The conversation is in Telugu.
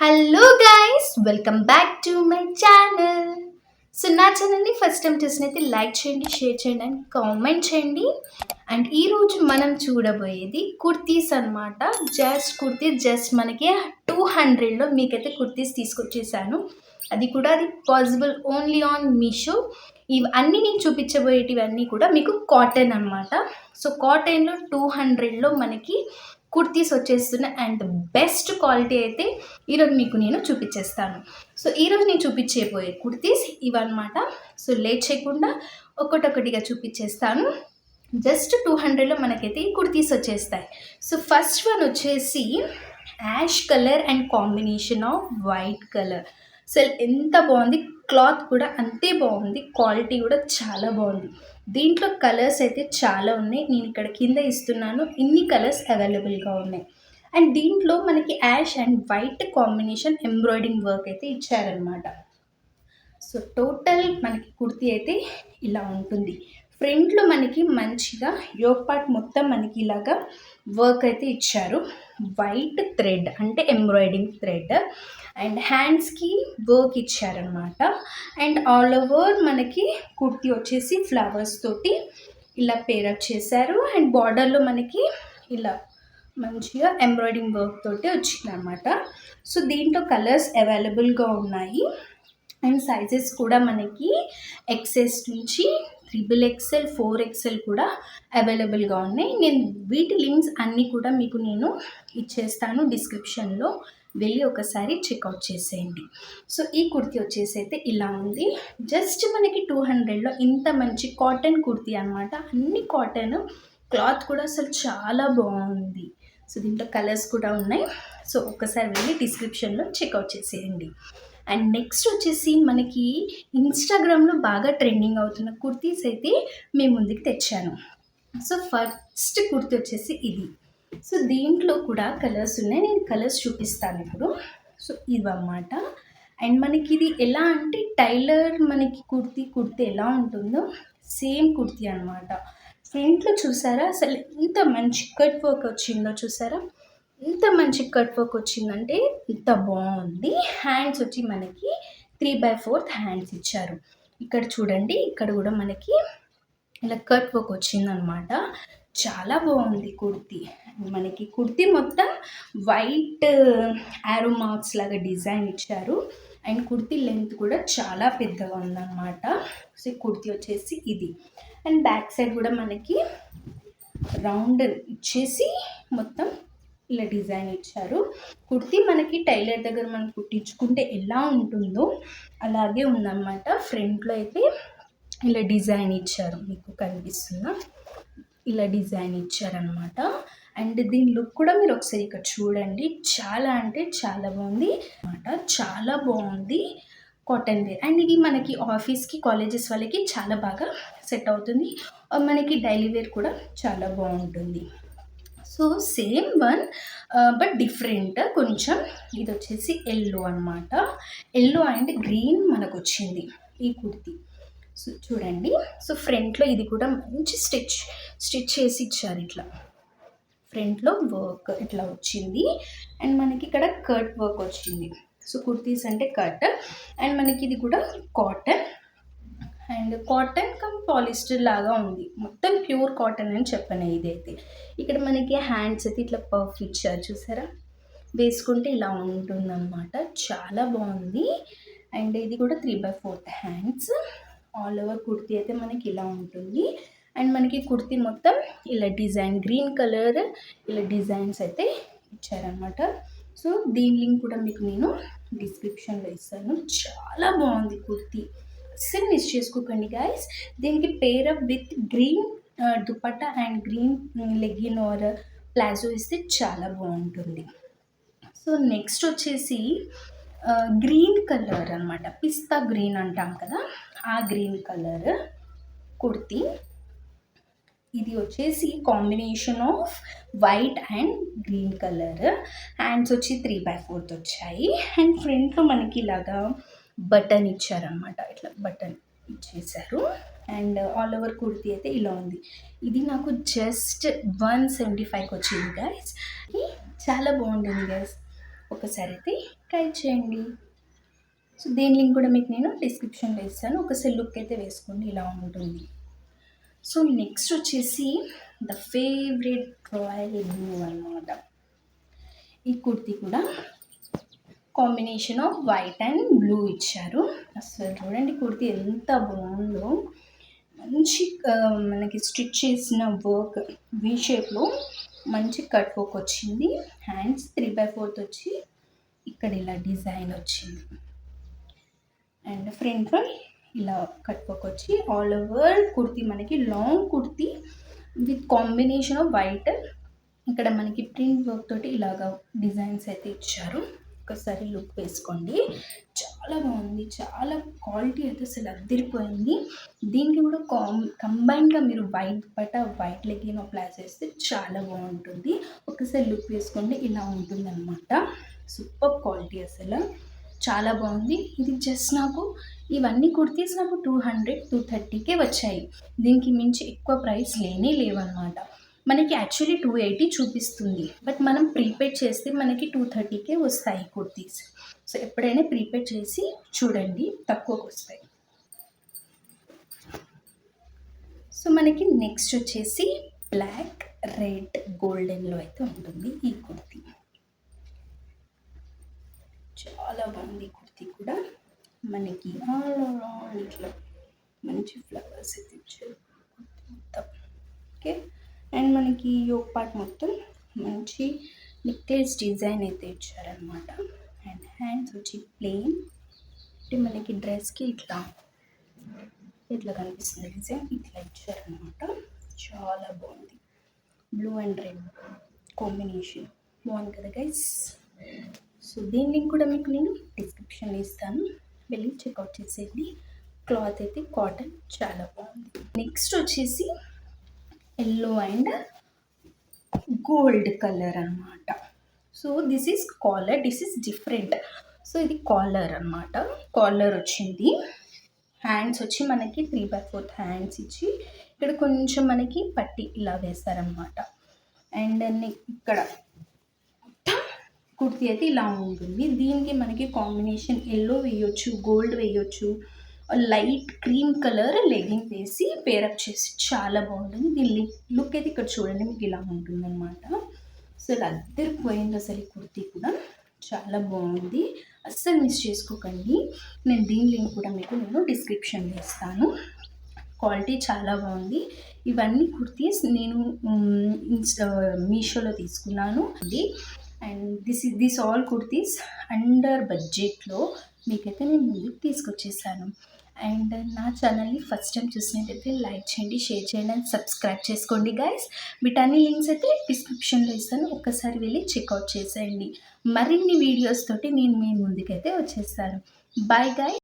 Hello guys, welcome back to my channel. So నా ఛానల్ని ఫస్ట్ టైం చూసినైతే లైక్ చేయండి, షేర్ చేయండి అండ్ కామెంట్ చేయండి. అండ్ ఈరోజు మనం చూడబోయేది కుర్తీస్ అనమాట. జస్ట్ మనకి 200లో మీకైతే కుర్తీస్ తీసుకొచ్చేసాను. అది పాసిబుల్ ఓన్లీ ఆన్ మీషో. ఇవన్నీ నేను చూపించబోయేటివన్నీ కూడా మీకు కాటన్ అనమాట. సో కాటన్లో 200లో మనకి కుర్తీస్ వచ్చేస్తున్నాయి అండ్ బెస్ట్ క్వాలిటీ అయితే ఈరోజు మీకు నేను చూపించేస్తాను. సో ఈరోజు నేను చూపించేపోయే కుర్తీస్ ఇవన్నమాట. సో లేట్ చేయకుండా ఒక్కొక్కటిగా చూపించేస్తాను. జస్ట్ 200లో మనకైతే ఈ కుర్తీస్ వచ్చేస్తాయి. సో ఫస్ట్ వన్ వచ్చేసి ash colour and combination of white colour. అసలు ఎంత బాగుంది, క్లాత్ కూడా అంతే బాగుంది, క్వాలిటీ కూడా చాలా బాగుంది. దీంట్లో కలర్స్ అయితే చాలా ఉన్నాయి, నేను ఇక్కడ కింద ఇస్తున్నాను. ఇన్ని కలర్స్ అవైలబుల్గా ఉన్నాయి. అండ్ దీంట్లో మనకి ash and white combination embroidering work అయితే ఇచ్చారనమాట. సో టోటల్ మనకి కుర్తీ అయితే ఇలా ఉంటుంది. ఫ్రంట్లో మనకి మంచిగా యోక్ పార్ట్ మొత్తం మనకి ఇలాగా వర్క్ అయితే ఇచ్చారు. వైట్ థ్రెడ్ అంటే ఎంబ్రాయిడింగ్ థ్రెడ్ అండ్ హ్యాండ్స్కి వర్క్ ఇచ్చారనమాట. అండ్ ఆల్ ఓవర్ మనకి కుర్తీ వచ్చేసి ఫ్లవర్స్ తోటి ఇలా పేరప్ చేశారు. అండ్ బార్డర్లో మనకి ఇలా మంచిగా ఎంబ్రాయిడింగ్ వర్క్ తోటి వచ్చిందనమాట. సో దీంట్లో కలర్స్ అవైలబుల్గా ఉన్నాయి. అండ్ సైజెస్ కూడా మనకి XS నుంచి XXL 4XL కూడా అవైలబుల్గా ఉన్నాయి. నేను వీటి లింక్స్ అన్నీ కూడా మీకు నేను ఇచ్చేస్తాను డిస్క్రిప్షన్లో, వెళ్ళి ఒకసారి చెక్అవుట్ చేసేయండి. సో ఈ కుర్తీ వచ్చేసి అయితే ఇలా ఉంది. జస్ట్ మనకి 200లో ఇంత మంచి కాటన్ కుర్తీ అనమాట. అన్ని కాటన్, క్లాత్ కూడా అసలు చాలా బాగుంది. సో దీంట్లో కలర్స్ కూడా ఉన్నాయి. సో ఒకసారి వెళ్ళి డిస్క్రిప్షన్లో చెక్అవుట్ చేసేయండి. అండ్ నెక్స్ట్ వచ్చేసి మనకి ఇన్స్టాగ్రామ్లో బాగా ట్రెండింగ్ అవుతున్న కుర్తీస్ అయితే మేము ముందుకు తెచ్చాను. సో ఫస్ట్ కుర్తీ వచ్చేసి ఇది. సో దీంట్లో కూడా కలర్స్ ఉన్నాయి, నేను కలర్స్ చూపిస్తాను ఇప్పుడు. సో ఇవన్నమాట. అండ్ మనకి ఇది ఎలా అంటే టైలర్ మనకి కుర్తీ ఎలా ఉంటుందో సేమ్ కుర్తీ అనమాట. ఫ్రంట్లో చూసారా అసలు ఎంత మంచి కట్ వర్క్ వచ్చిందో, చూసారా ఎంత మంచి కట్ వర్క్ వచ్చిందంటే ఇంత బాగుంది. హ్యాండ్స్ వచ్చి మనకి 3/4 హ్యాండ్స్ ఇచ్చారు. ఇక్కడ చూడండి, ఇక్కడ కూడా మనకి ఇలా కట్ వర్క్ వచ్చిందనమాట. చాలా బాగుంది కుర్తీ. మనకి కుర్తీ మొత్తం వైట్ యారో మార్క్స్ లాగా డిజైన్ ఇచ్చారు. అండ్ కుర్తీ లెంత్ కూడా చాలా పెద్దగా ఉందన్నమాట. సో కుర్తీ వచ్చేసి ఇది. అండ్ బ్యాక్ సైడ్ కూడా మనకి రౌండ్ ఇచ్చేసి మొత్తం ఇలా డిజైన్ ఇచ్చారు. కుర్తీ మనకి టైలర్ దగ్గర మనం కుట్టించుకుంటే ఎలా ఉంటుందో అలాగే ఉందన్నమాట. ఫ్రంట్లో అయితే ఇలా డిజైన్ ఇచ్చారు, మీకు కనిపిస్తుందా, ఇలా డిజైన్ ఇచ్చారనమాట. అండ్ దీని లుక్ కూడా మీరు ఒకసారి ఇక్కడ చూడండి, చాలా అంటే చాలా బాగుంది అనమాట. చాలా బాగుంది కాటన్ వేర్. అండ్ ఇది మనకి ఆఫీస్కి, కాలేజెస్ వాళ్ళకి చాలా బాగా సెట్ అవుతుంది. మనకి డైలీ వేర్ కూడా చాలా బాగుంటుంది. So same one but different కొంచెం. ఇది వచ్చేసి ఎల్లో అనమాట. ఎల్లో అండ్ గ్రీన్ మనకు వచ్చింది ఈ కుర్తీ. సో చూడండి, సో ఫ్రంట్లో ఇది కూడా మంచి స్టిచ్ చేసి ఇచ్చారు. ఇట్లా ఫ్రంట్లో వర్క్ ఇట్లా వచ్చింది. అండ్ మనకి ఇక్కడ కట్ వర్క్ వచ్చింది. సో కుర్తీస్ అంటే కట్. అండ్ మనకి ఇది కూడా cotton. And cotton come polyester లాగా ఉంది, మొత్తం ప్యూర్ కాటన్ అని చెప్పను ఇదైతే. ఇక్కడ మనకి హ్యాండ్స్ అయితే ఇట్లా పఫ్ ఇచ్చారు, చూసారా, వేసుకుంటే ఇలా ఉంటుందన్నమాట. చాలా బాగుంది. అండ్ ఇది కూడా 3/4 హ్యాండ్స్. ఆల్ ఓవర్ కుర్తీ అయితే మనకి ఇలా ఉంటుంది. అండ్ మనకి కుర్తీ మొత్తం ఇలా డిజైన్, గ్రీన్ కలర్ ఇలా డిజైన్స్ అయితే ఇచ్చారనమాట. సో దీని లింక్ కూడా మీకు నేను డిస్క్రిప్షన్లో ఇస్తాను. చాలా బాగుంది కుర్తీ, అస్సలు మిస్ చేసుకోకండి గైస్. దీనికి pair up with green dupatta and green legging or palazzo ఇస్తే చాలా బాగుంటుంది. సో నెక్స్ట్ వచ్చేసి గ్రీన్ కలర్ అనమాట, పిస్తా గ్రీన్ అంటాం కదా, ఆ గ్రీన్ కలర్ కుర్తీ. ఇది వచ్చేసి combination of white and green colour. Hands వచ్చి 3/4 వచ్చాయి. అండ్ ఫ్రంట్లో మనకి ఇలాగా బటన్ ఇచ్చారనమాట, ఇట్లా బటన్ ఇచ్చేసారు. అండ్ ఆల్ ఓవర్ కుర్తీ అయితే ఇలా ఉంది. ఇది నాకు జస్ట్ 175కి వచ్చింది గైస్. చాలా బాగుంటుంది గైస్, ఒకసారి అయితే ట్రై చేయండి. సో దీని లింక్ కూడా మీకు నేను డిస్క్రిప్షన్లో ఇస్తాను. ఒకసారి లుక్ అయితే వేసుకోండి, ఇలా ఉంటుంది. సో నెక్స్ట్ వచ్చేసి ద ఫేవరెట్ రాయల్ బ్లూ అన్నమాట. ఈ కుర్తీ కూడా combination of white and blue ఇచ్చారు. అసలు చూడండి కుర్తీ ఎంత బాగుందో. మంచి మనకి స్టిచ్ చేసిన వర్క్ వీ షేప్లో మంచి కట్ వర్క్ వచ్చింది. హ్యాండ్స్ 3/4 వచ్చి ఇక్కడ ఇలా డిజైన్ వచ్చింది. అండ్ ఫ్రంట్ ఇలా కట్ వర్క్ వచ్చి ఆల్ ఓవర్ కుర్తీ మనకి long kurti with combination of white. ఇక్కడ మనకి ప్రింట్ వర్క్ తోటి ఇలాగా డిజైన్స్ అయితే ఇచ్చారు. ఒకసారి లుక్ వేసుకోండి, చాలా బాగుంది. చాలా క్వాలిటీ అయితే అసలు అదిరిపోయింది. దీనికి కూడా కంబైన్గా మీరు వైట్ బట్ట వైట్ లెగ్గిన్ అప్లై చేస్తే చాలా బాగుంటుంది. ఒకసారి లుక్ వేసుకోండి, ఇలా ఉంటుంది అనమాట. సూపర్ క్వాలిటీ, అసలు చాలా బాగుంది. ఇది జస్ట్ నాకు ఇవన్నీ కుర్తీస్ నాకు 200-230కే వచ్చాయి. దీనికి మించి ఎక్కువ ప్రైస్ లేవన్నమాట. మనకి యాక్చువల్లీ 280 చూపిస్తుంది, బట్ మనం ప్రీపెయిడ్ చేస్తే మనకి 230కే వస్తాయి కుర్తీస్. సో ఎప్పుడైనా ప్రీపెయిడ్ చేసి చూడండి, తక్కువకు వస్తాయి. సో మనకి నెక్స్ట్ వచ్చేసి బ్లాక్, రెడ్, గోల్డెన్లో అయితే ఉంటుంది ఈ కుర్తీ. చాలా బాగుంది కుర్తీ కూడా. మనకి ఆల్ అరౌండ్ ఇట్లా మంచి ఫ్లవర్స్ అయితే ఇచ్చారు మొత్తం. ఓకే, అండ్ మనకి యోక్ పార్ట్ మొత్తం మంచి నెక్లెస్ డిజైన్ అయితే ఇచ్చారనమాట. అండ్ హ్యాండ్స్ వచ్చి ప్లెయిన్. అంటే మనకి డ్రెస్కి ఇట్లా కనిపిస్తుంది డిజైన్, ఇట్లా ఇచ్చారనమాట. చాలా బాగుంది. బ్లూ అండ్ రెడ్ కాంబినేషన్ బాగుంది కదా గైస్. సో దీని లింక్ కూడా మీకు నేను డిస్క్రిప్షన్లో ఇస్తాను, వెళ్ళి చెక్అవుట్ చేసేయండి. క్లాత్ అయితే కాటన్, చాలా బాగుంది. నెక్స్ట్ వచ్చేసి ఎల్లో అండ్ గోల్డ్ కలర్ అనమాట. So this is collar, this is different. So ఇది కాలర్ అనమాట. కాలర్ వచ్చింది. హ్యాండ్స్ వచ్చి మనకి 3/4 హ్యాండ్స్ ఇచ్చి ఇక్కడ కొంచెం మనకి పట్టి ఇలా వేస్తారనమాట. అండ్ ఇక్కడ కుర్తీ అయితే ఇలా ఉంటుంది. దీనికి మనకి కాంబినేషన్ ఎల్లో వేయొచ్చు, గోల్డ్ వేయొచ్చు, లైట్ క్రీమ్ కలర్ లెగ్గింగ్ వేసి పేరప్ చేసి చాలా బాగుంటుంది. దీని లుక్ అయితే ఇక్కడ చూడండి, మీకు ఇలా ఉంటుంది అనమాట. అసలు అద్దరిపోయింది అసలు ఈ కుర్తీ కూడా, చాలా బాగుంది. అస్సలు మిస్ చేసుకోకండి. నేను దీని లింక్ కూడా మీకు నేను డిస్క్రిప్షన్లో ఇస్తాను. క్వాలిటీ చాలా బాగుంది. ఇవన్నీ కుర్తీస్ నేను మీషోలో తీసుకున్నాను. And this all kurtis under బడ్జెట్లో మీకైతే నేను ముందుకు తీసుకొచ్చేసాను. అండ్ నా ఛానల్ని ఫస్ట్ టైం చూసినట్టయితే లైక్ చేయండి, షేర్ చేయండి అండ్ సబ్స్క్రైబ్ చేసుకోండి గైస్. వీటన్ని లింక్స్ అయితే డిస్క్రిప్షన్లో ఇస్తాను, ఒక్కసారి వెళ్ళి చెక్అవుట్ చేసేయండి. మరిన్ని వీడియోస్ తోటి నేను మీ ముందుకైతే వచ్చేస్తాను. Bye guys.